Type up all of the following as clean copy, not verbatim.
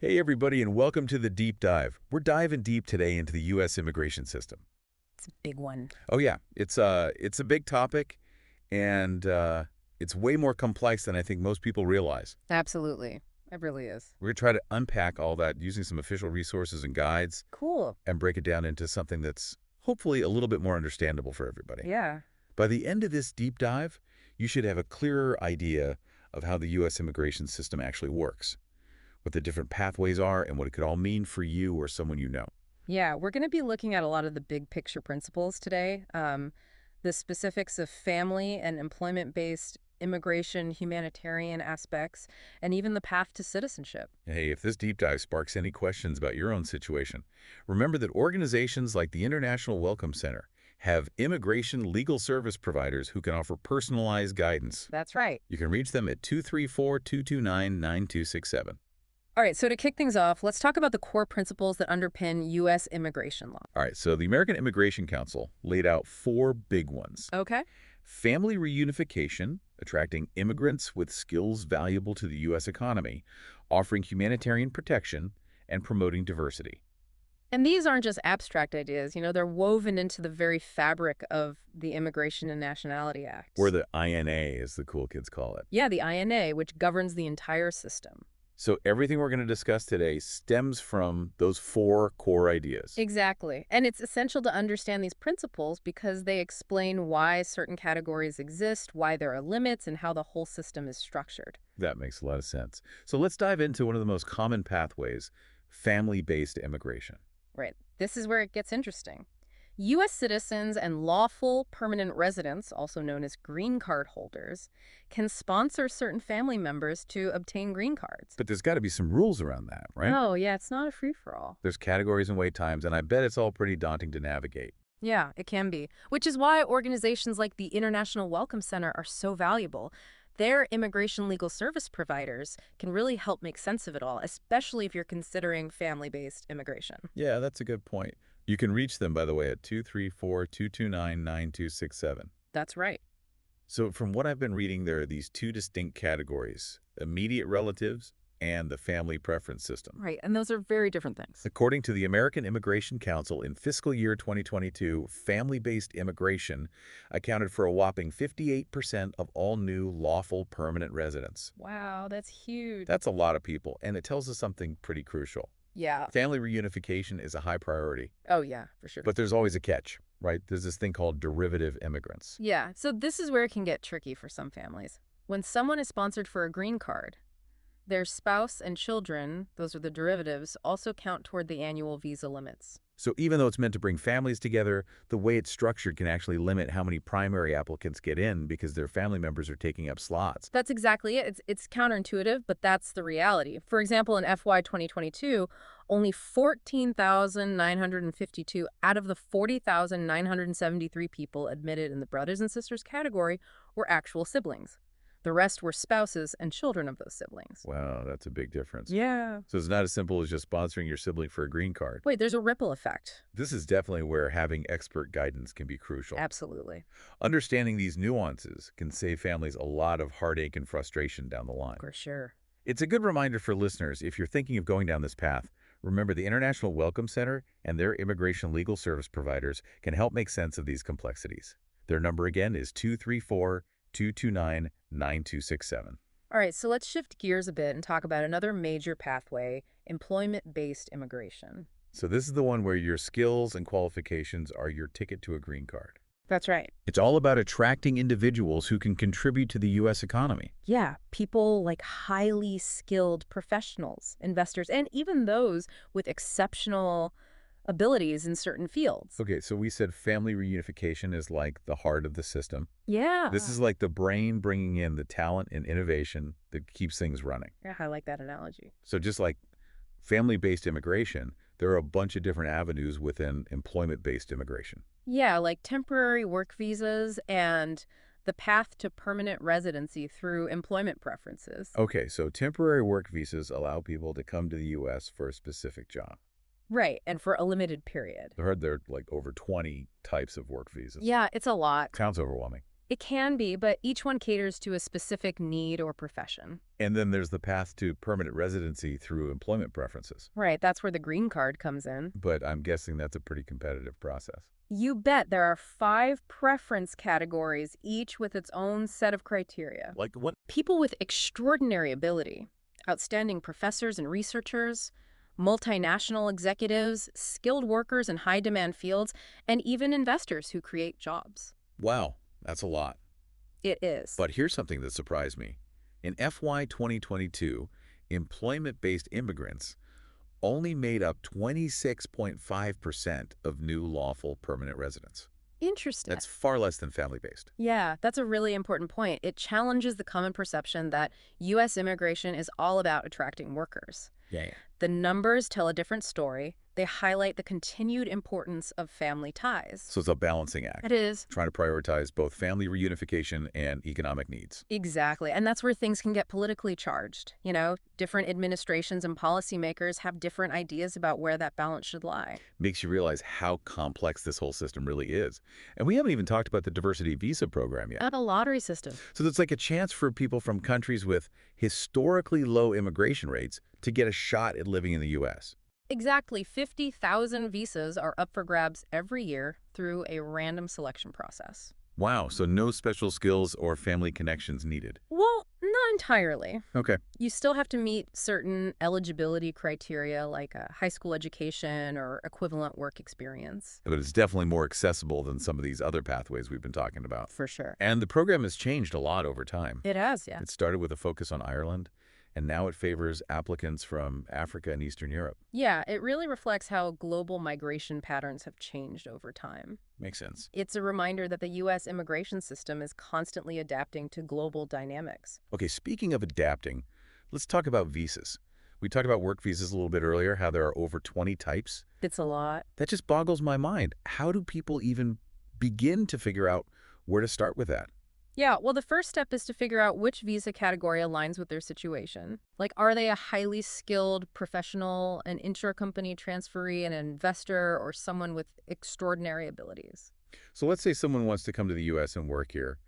Hey, everybody, and welcome to the Deep Dive. We're diving deep today into the U.S. immigration system. It's a big one. Oh, yeah, it's a big topic, and it's way more complex than I think most people realize. Absolutely. It really is. We're going to try to unpack all that using some official resources and guides Cool. and break it down into something that's hopefully a little bit more understandable for everybody. Yeah. By the end of this deep dive, you should have a clearer idea of how the U.S. immigration system actually works, what the different pathways are, and what it could all mean for you or someone you know. Yeah, we're going to be looking at a lot of the big picture principles today. The specifics of family and employment-based immigration, humanitarian aspects, and even the path to citizenship. Hey, if this deep dive sparks any questions about your own situation, remember that organizations like the International Welcome Center have immigration legal service providers who can offer personalized guidance. That's right. You can reach them at 234-229-9267. All right, so to kick things off, let's talk about the core principles that underpin U.S. immigration law. All right, so the American Immigration Council laid out four big ones. Okay. Family reunification, attracting immigrants with skills valuable to the U.S. economy, offering humanitarian protection, and promoting diversity. And these aren't just abstract ideas, they're woven into the very fabric of the Immigration and Nationality Act. Or the INA, as the cool kids call it. Yeah, the INA, which governs the entire system. So everything we're going to discuss today stems from those four core ideas. Exactly. And it's essential to understand these principles because they explain why certain categories exist, why there are limits, and how the whole system is structured. That makes a lot of sense. So let's dive into one of the most common pathways, family-based immigration. Right. This is where it gets interesting. U.S. citizens and lawful permanent residents, also known as green card holders, can sponsor certain family members to obtain green cards. But there's got to be some rules around that, right? Oh, yeah, it's not a free-for-all. There's categories and wait times, and I bet it's all pretty daunting to navigate. Yeah, it can be, which is why organizations like the International Welcome Center are so valuable. Their immigration legal service providers can really help make sense of it all, especially if you're considering family-based immigration. Yeah, that's a good point. You can reach them, by the way, at 234-229-9267. That's right. So from what I've been reading, there are these two distinct categories, immediate relatives and the family preference system. Right, and those are very different things. According to the American Immigration Council, in fiscal year 2022, family-based immigration accounted for a whopping 58% of all new lawful permanent residents. Wow, that's huge. That's a lot of people, and it tells us something pretty crucial. Yeah. Family reunification is a high priority, Oh, yeah, for sure. but there's always a catch, right? There's this thing called derivative immigrants. Yeah, so this is where it can get tricky for some families. When someone is sponsored for a green card, their spouse and children, those are the derivatives, also count toward the annual visa limits. So even though it's meant to bring families together, the way it's structured can actually limit how many primary applicants get in because their family members are taking up slots. That's exactly it. It's counterintuitive, but that's the reality. For example, in FY 2022, only 14,952 out of the 40,973 people admitted in the brothers and sisters category were actual siblings. The rest were spouses and children of those siblings. Wow, that's a big difference. Yeah. So it's not as simple as just sponsoring your sibling for a green card. Wait, there's a ripple effect. This is definitely where having expert guidance can be crucial. Absolutely. Understanding these nuances can save families a lot of heartache and frustration down the line. For sure. It's a good reminder for listeners, if you're thinking of going down this path, remember the International Welcome Center and their immigration legal service providers can help make sense of these complexities. Their number again is 234-229-9267. All right, so let's shift gears a bit and talk about another major pathway, employment-based immigration. So this is the one where your skills and qualifications are your ticket to a green card. That's right. It's all about attracting individuals who can contribute to the U.S. economy. Yeah, people like highly skilled professionals, investors, and even those with exceptional abilities in certain fields. Okay, so we said family reunification is like the heart of the system. Yeah. This is like the brain bringing in the talent and innovation that keeps things running. Yeah, I like that analogy. So just like family-based immigration, there are a bunch of different avenues within employment-based immigration. Yeah, like temporary work visas and the path to permanent residency through employment preferences. Okay, so temporary work visas allow people to come to the U.S. for a specific job. Right, and for a limited period. I heard there are like over 20 types of work visas. Yeah, it's a lot. Sounds overwhelming. It can be, but each one caters to a specific need or profession. And then there's the path to permanent residency through employment preferences. Right, that's where the green card comes in. But I'm guessing that's a pretty competitive process. You bet there are 5 preference categories, each with its own set of criteria. Like what? People with extraordinary ability, outstanding professors and researchers, multinational executives, skilled workers in high-demand fields, and even investors who create jobs. Wow, that's a lot. It is. But here's something that surprised me. In FY 2022, employment-based immigrants only made up 26.5% of new lawful permanent residents. Interesting. That's far less than family-based. Yeah, that's a really important point. It challenges the common perception that U.S. immigration is all about attracting workers. Yeah. The numbers tell a different story. They highlight the continued importance of family ties. So it's a balancing act, It is. trying to prioritize both family reunification and economic needs. Exactly. And that's where things can get politically charged. You know, different administrations and policymakers have different ideas about where that balance should lie. Makes you realize how complex this whole system really is. And we haven't even talked about the diversity visa program yet. And a lottery system. So it's like a chance for people from countries with historically low immigration rates to get a shot at living in the U.S. Exactly 50,000 visas are up for grabs every year through a random selection process. Wow, so no special skills or family connections needed. Well, not entirely. Okay. You still have to meet certain eligibility criteria like a high school education or equivalent work experience. But it's definitely more accessible than some of these other pathways we've been talking about. For sure. And the program has changed a lot over time. It has, yeah. It started with a focus on Ireland, and now it favors applicants from Africa and Eastern Europe. Yeah, it really reflects how global migration patterns have changed over time. Makes sense. It's a reminder that the U.S. immigration system is constantly adapting to global dynamics. Okay, speaking of adapting, let's talk about visas. We talked about work visas a little bit earlier, how there are over 20 types. It's a lot. That just boggles my mind. How do people even begin to figure out where to start with that? Yeah, well, the first step is to figure out which visa category aligns with their situation. Like, are they a highly skilled professional, an intra-company transferee, an investor, or someone with extraordinary abilities? So let's say someone wants to come to the U.S. and work here.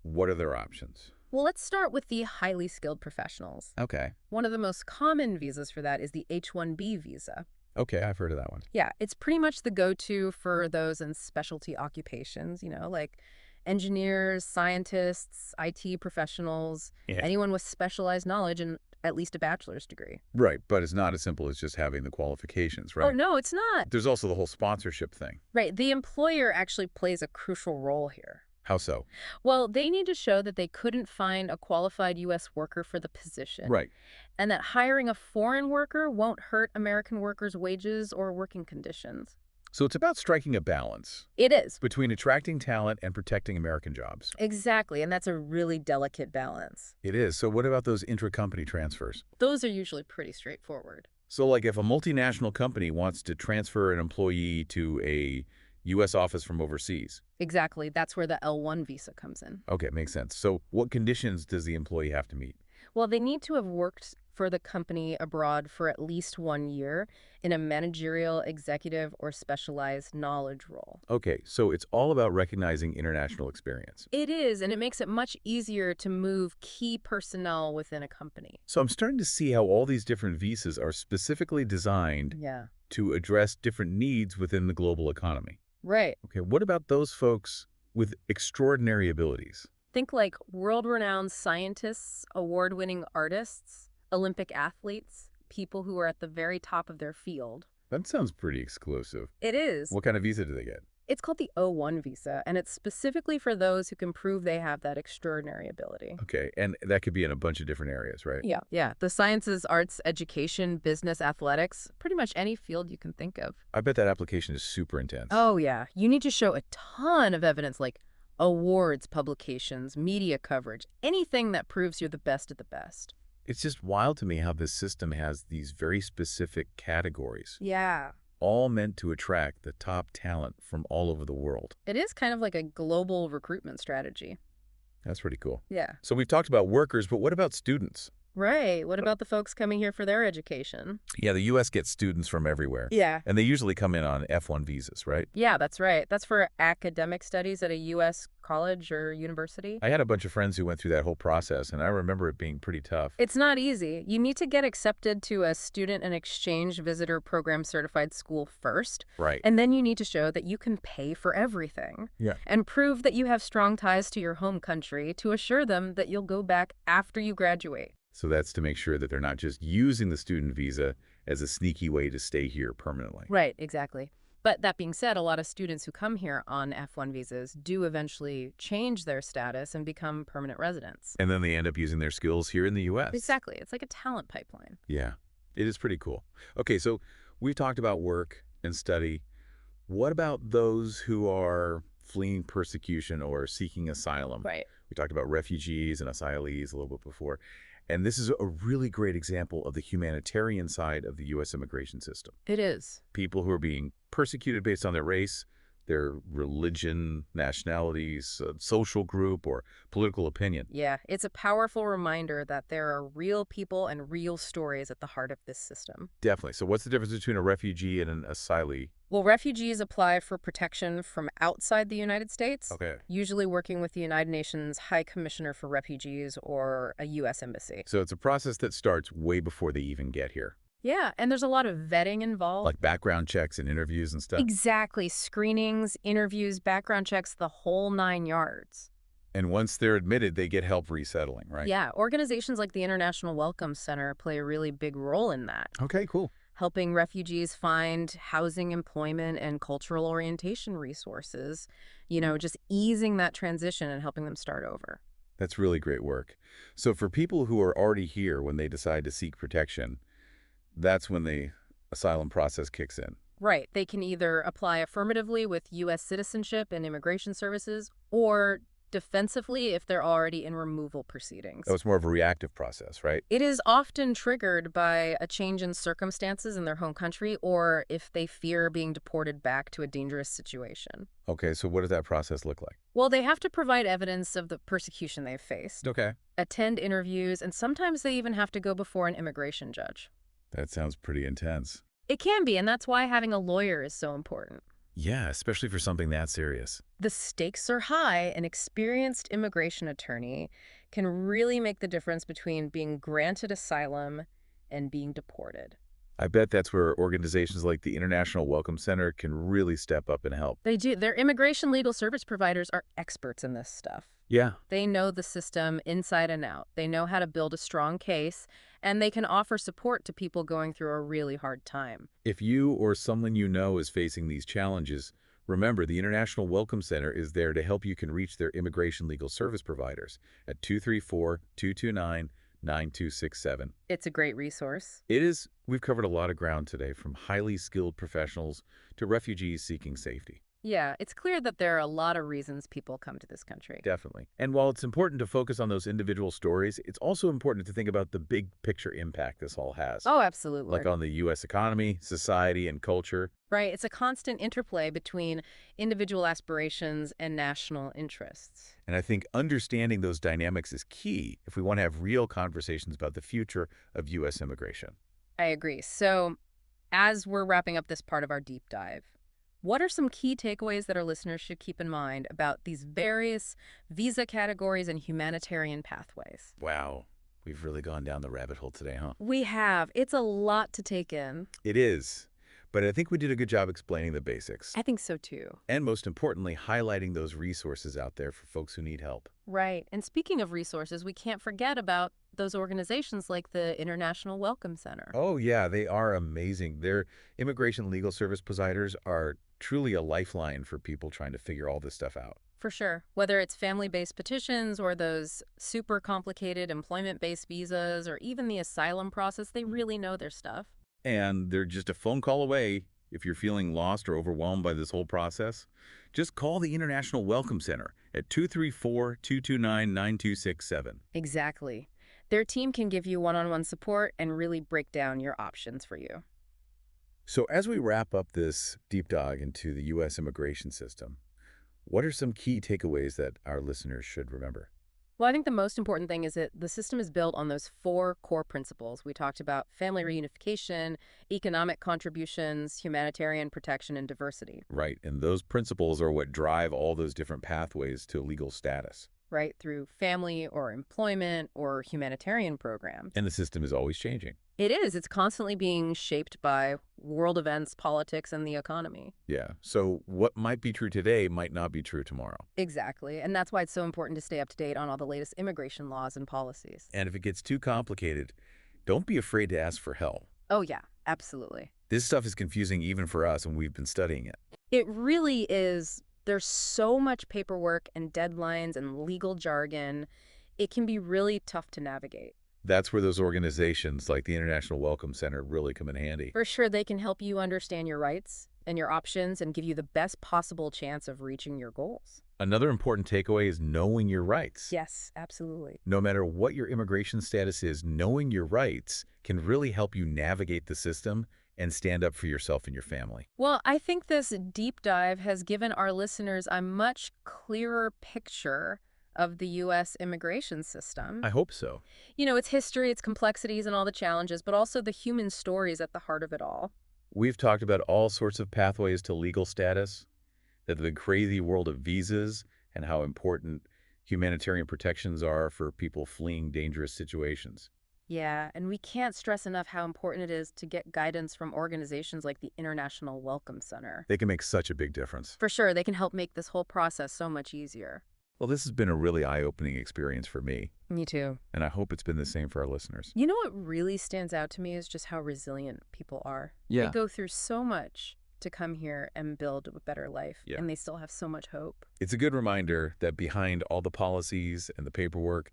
What are their options? Well, let's start with the highly skilled professionals. Okay. One of the most common visas for that is the H-1B visa. Okay, I've heard of that one. Yeah, it's pretty much the go-to for those in specialty occupations, like engineers, scientists, IT professionals, Yeah. anyone with specialized knowledge and at least a bachelor's degree. Right, but it's not as simple as just having the qualifications, right? Oh, no, it's not. There's also the whole sponsorship thing. Right, the employer actually plays a crucial role here. How so? Well, they need to show that they couldn't find a qualified U.S. worker for the position. Right. And that hiring a foreign worker won't hurt American workers' wages or working conditions. So it's about striking a balance It is. between attracting talent and protecting American jobs. Exactly, and that's a really delicate balance. It is. So what about those intra-company transfers? Those are usually pretty straightforward. So like if a multinational company wants to transfer an employee to a U.S. office from overseas. Exactly, that's where the L1 visa comes in. Okay, makes sense. So what conditions does the employee have to meet? Well, they need to have worked for the company abroad for at least 1 year in a managerial, executive, or specialized knowledge role. Okay, so it's all about recognizing international experience. It is, and it makes it much easier to move key personnel within a company. So I'm starting to see how all these different visas are specifically designed Yeah. to address different needs within the global economy. Right. Okay, what about those folks with extraordinary abilities? Think like world-renowned scientists, award-winning artists, Olympic athletes, people who are at the very top of their field. That sounds pretty exclusive. It is. What kind of visa do they get? It's called the O1 visa, and it's specifically for those who can prove they have that extraordinary ability. Okay, and that could be in a bunch of different areas, right? Yeah. Yeah. The sciences, arts, education, business, athletics, pretty much any field you can think of. I bet that application is super intense. Oh, yeah. You need to show a ton of evidence like awards, publications, media coverage, anything that proves you're the best of the best. It's just wild to me how this system has these very specific categories, Yeah. all meant to attract the top talent from all over the world. It is kind of like a global recruitment strategy. That's pretty cool. Yeah. So we've talked about workers, but what about students? Right. What about the folks coming here for their education? Yeah, the U.S. gets students from everywhere, Yeah. and they usually come in on F1 visas, right? Yeah, that's right. That's for academic studies at a U.S. college or university. I had a bunch of friends who went through that whole process, and I remember it being pretty tough. It's not easy. You need to get accepted to a student and exchange visitor program certified school first, Right. and then you need to show that you can pay for everything Yeah. and prove that you have strong ties to your home country to assure them that you'll go back after you graduate. So that's to make sure that they're not just using the student visa as a sneaky way to stay here permanently. Right, exactly. But that being said, a lot of students who come here on F1 visas do eventually change their status and become permanent residents. And then they end up using their skills here in the U.S. Exactly. It's like a talent pipeline. Yeah, it is pretty cool. Okay, so we've talked about work and study. What about those who are fleeing persecution or seeking asylum? Right. We talked about refugees and asylees a little bit before. And this is a really great example of the humanitarian side of the U.S. immigration system. It is. People who are being persecuted based on their race, their religion, nationalities, social group, or political opinion. Yeah, it's a powerful reminder that there are real people and real stories at the heart of this system. Definitely. So what's the difference between a refugee and an asylee? Well, refugees apply for protection from outside the United States, Okay. usually working with the United Nations High Commissioner for Refugees or a U.S. embassy. So it's a process that starts way before they even get here, Yeah, and there's a lot of vetting involved. like background checks and interviews and stuff. Exactly. Screenings, interviews, background checks, the whole 9 yards. And once they're admitted, they get help resettling, right? Yeah, organizations like the International Welcome Center play a really big role in that, Okay, cool. helping refugees find housing, employment, and cultural orientation resources, just easing that transition and helping them start over. That's really great work. So for people who are already here when they decide to seek protection, that's when the asylum process kicks in. Right. They can either apply affirmatively with U.S. citizenship and immigration services or defensively if they're already in removal proceedings. Oh, it's more of a reactive process, right? It is often triggered by a change in circumstances in their home country or if they fear being deported back to a dangerous situation. Okay, so what does that process look like? Well, they have to provide evidence of the persecution they've faced, Okay. attend interviews, and sometimes they even have to go before an immigration judge. That sounds pretty intense. It can be, and that's why having a lawyer is so important. Yeah, especially for something that serious. The stakes are high. An experienced immigration attorney can really make the difference between being granted asylum and being deported. I bet that's where organizations like the International Welcome Center can really step up and help. They do. Their immigration legal service providers are experts in this stuff. Yeah. They know the system inside and out. They know how to build a strong case, and they can offer support to people going through a really hard time. If you or someone you know is facing these challenges, remember the International Welcome Center is there to help. You can reach their immigration legal service providers at 234-229-9267. It's a great resource. It is. We've covered a lot of ground today, from highly skilled professionals to refugees seeking safety. Yeah, it's clear that there are a lot of reasons people come to this country. Definitely. And while it's important to focus on those individual stories, it's also important to think about the big picture impact this all has. Oh, absolutely. Like on the U.S. economy, society, and culture. Right. It's a constant interplay between individual aspirations and national interests. And I think understanding those dynamics is key if we want to have real conversations about the future of U.S. immigration. I agree. So, as we're wrapping up this part of our deep dive, what are some key takeaways that our listeners should keep in mind about these various visa categories and humanitarian pathways? Wow. We've really gone down the rabbit hole today, huh? We have. It's a lot to take in. It is. But I think we did a good job explaining the basics. I think so too. And most importantly, highlighting those resources out there for folks who need help. Right. And speaking of resources, we can't forget about those organizations like the International Welcome Center. Oh, yeah, they are amazing. Their immigration legal service providers are truly a lifeline for people trying to figure all this stuff out. For sure. Whether it's family-based petitions or those super complicated employment-based visas or even the asylum process, they really know their stuff. And they're just a phone call away if you're feeling lost or overwhelmed by this whole process. Just call the International Welcome Center at 234-229-9267. Exactly. Their team can give you one-on-one support and really break down your options for you. So as we wrap up this deep dive into the U.S. immigration system, what are some key takeaways that our listeners should remember? Well, I think the most important thing is that the system is built on those four core principles. We talked about family reunification, economic contributions, humanitarian protection, and diversity, Right, and those principles are what drive all those different pathways to legal status. right? Through family or employment or humanitarian programs. And the system is always changing. It is. It's constantly being shaped by world events, politics, and the economy. Yeah, so what might be true today might not be true tomorrow. Exactly. And that's why it's so important to stay up to date on all the latest immigration laws and policies. And if it gets too complicated, don't be afraid to ask for help. Oh, yeah, absolutely. This stuff is confusing even for us, and we've been studying it. It really is. There's so much paperwork and deadlines and legal jargon. It can be really tough to navigate. That's where those organizations like the International Welcome Center really come in handy. For sure, they can help you understand your rights and your options and give you the best possible chance of reaching your goals. Another important takeaway is knowing your rights. Yes, absolutely. No matter what your immigration status is, knowing your rights can really help you navigate the system and stand up for yourself and your family. Well, I think this deep dive has given our listeners a much clearer picture of the U.S. immigration system. I hope so. You know, its history, its complexities, and all the challenges, but also the human stories at the heart of it all. We've talked about all sorts of pathways to legal status, the crazy world of visas, and how important humanitarian protections are for people fleeing dangerous situations. Yeah, and we can't stress enough how important it is to get guidance from organizations like the International Welcome Center. They can make such a big difference. For sure, they can help make this whole process so much easier. Well, this has been a really eye-opening experience for me, Me too. and I hope it's been the same for our listeners. You know what really stands out to me is just how resilient people are. Yeah. They go through so much to come here and build a better life, Yeah. and they still have so much hope. It's a good reminder that behind all the policies and the paperwork,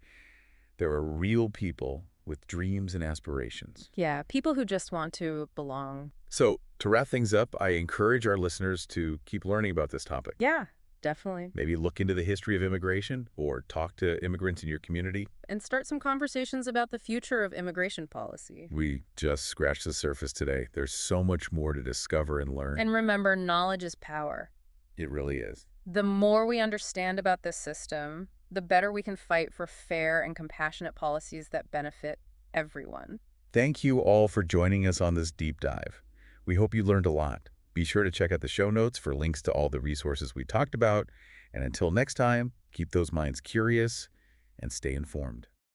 there are real people with dreams and aspirations. Yeah, people who just want to belong. So, to wrap things up, I encourage our listeners to keep learning about this topic. Yeah, definitely. Maybe look into the history of immigration or talk to immigrants in your community. And start some conversations about the future of immigration policy. We just scratched the surface today. There's so much more to discover and learn. And remember, knowledge is power. It really is. The more we understand about this system, the better we can fight for fair and compassionate policies that benefit everyone. Thank you all for joining us on this deep dive. We hope you learned a lot. Be sure to check out the show notes for links to all the resources we talked about. And until next time, keep those minds curious and stay informed.